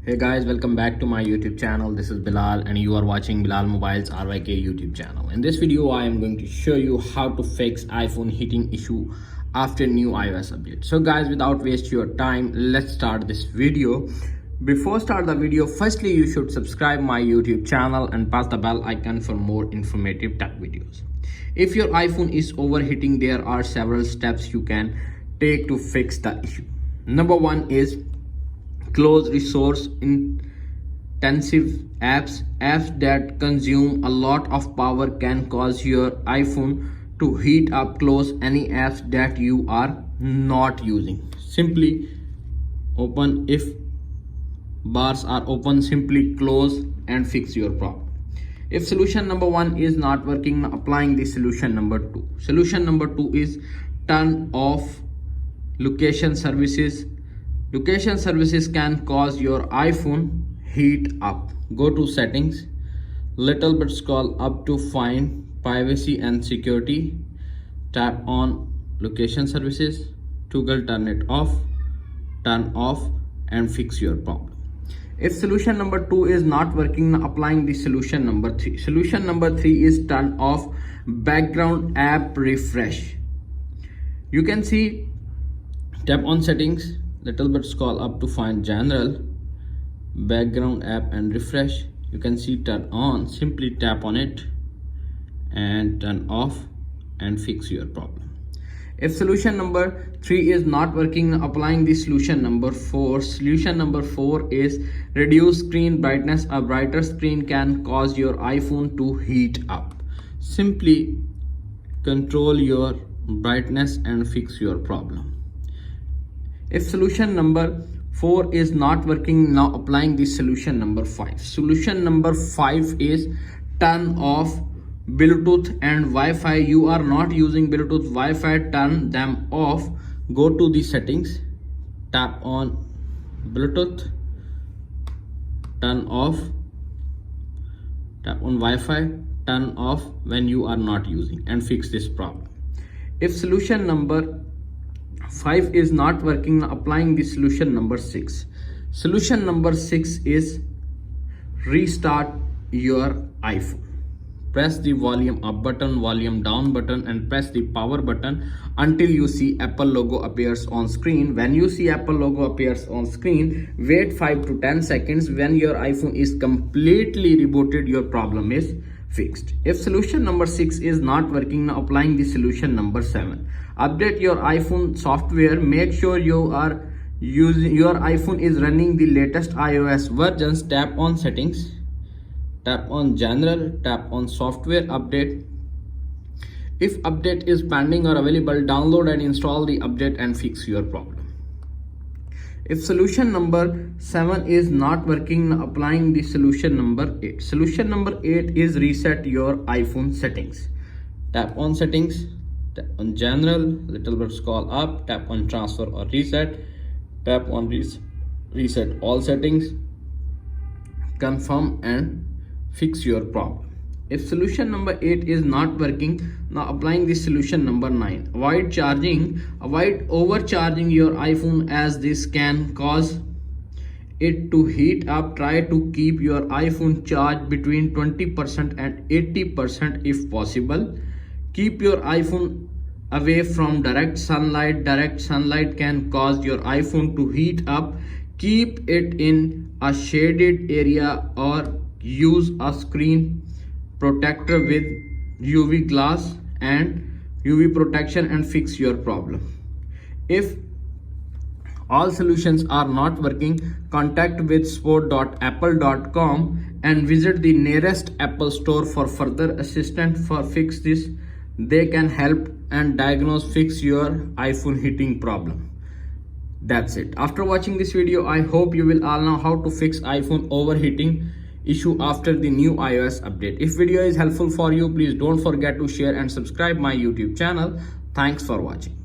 Hey guys, welcome back to my YouTube channel. This is Bilal and you are watching Bilal Mobiles RYK YouTube channel. In this video, I am going to show you how to fix iPhone heating issue after new iOS update. So guys, without waste your time, let's start this video. Before start the video, firstly, you should subscribe my YouTube channel and press the bell icon for more informative tech videos. If your iPhone is overheating, there are several steps you can take to fix the issue. Number one is close resource intensive apps. Apps that consume a lot of power can cause your iPhone to heat up. Close any apps that you are not using. Simply open. If bars are open, simply close and fix your problem. If solution number one is not working, applying the solution number two. Solution number two is turn off location services. Location services can cause your iPhone heat up. Go to settings, little bit scroll up to find privacy and security. Tap on location services, toggle turn it off, turn off and fix your problem. If solution number two is not working, applying the solution number three. Solution number three is turn off background app refresh. You can see, tap on settings, little bit scroll up to find general, background app and refresh. You can see turn on. Simply tap on it and turn off and fix your problem. If solution number three is not working, applying the solution number four. Solution number four is reduce screen brightness. A brighter screen can cause your iPhone to heat up. Simply control your brightness and fix your problem. If solution number 4 is not working, now applying the solution number 5. Solution number 5 is turn off Bluetooth and Wi-Fi. You are not using Bluetooth, Wi-Fi, turn them off. Go to the settings, tap on Bluetooth, turn off, tap on Wi-Fi, turn off when you are not using and fix this problem. If solution number 5 is not working, applying the solution number 6. Solution number 6 is restart your iPhone. Press the volume up button, volume down button and press the power button until you see Apple logo appears on screen. When you see Apple logo appears on screen, wait 5 to 10 seconds. When your iPhone is completely rebooted, your problem is fixed. If solution number 6 is not working, now applying the solution number 7. Update your iPhone software. Make sure your iPhone is running the latest iOS versions. Tap on settings, tap on general, tap on software update. If update is pending or available, download and install the update and fix your problem. If solution number 7 is not working, applying the solution number 8. Solution number 8 is reset your iPhone settings. Tap on settings, tap on general, little bit scroll up, tap on transfer or reset, tap on reset all settings, confirm and fix your problem. If solution number 8 is not working, now applying the solution number 9. Avoid overcharging your iPhone, as this can cause it to heat up. Try to keep your iPhone charged between 20% and 80% if possible. Keep your iPhone away from direct sunlight. Direct sunlight can cause your iPhone to heat up. Keep it in a shaded area or use a screen protector with UV glass and UV protection and fix your problem. If all solutions are not working, contact with support.apple.com and visit the nearest Apple store for further assistance. For fix this, they can help and fix your iPhone heating problem. That's it. After watching this video, I hope you will all know how to fix iPhone overheating issue after the new iOS update. If video is helpful for you, please don't forget to share and subscribe my YouTube channel. Thanks for watching.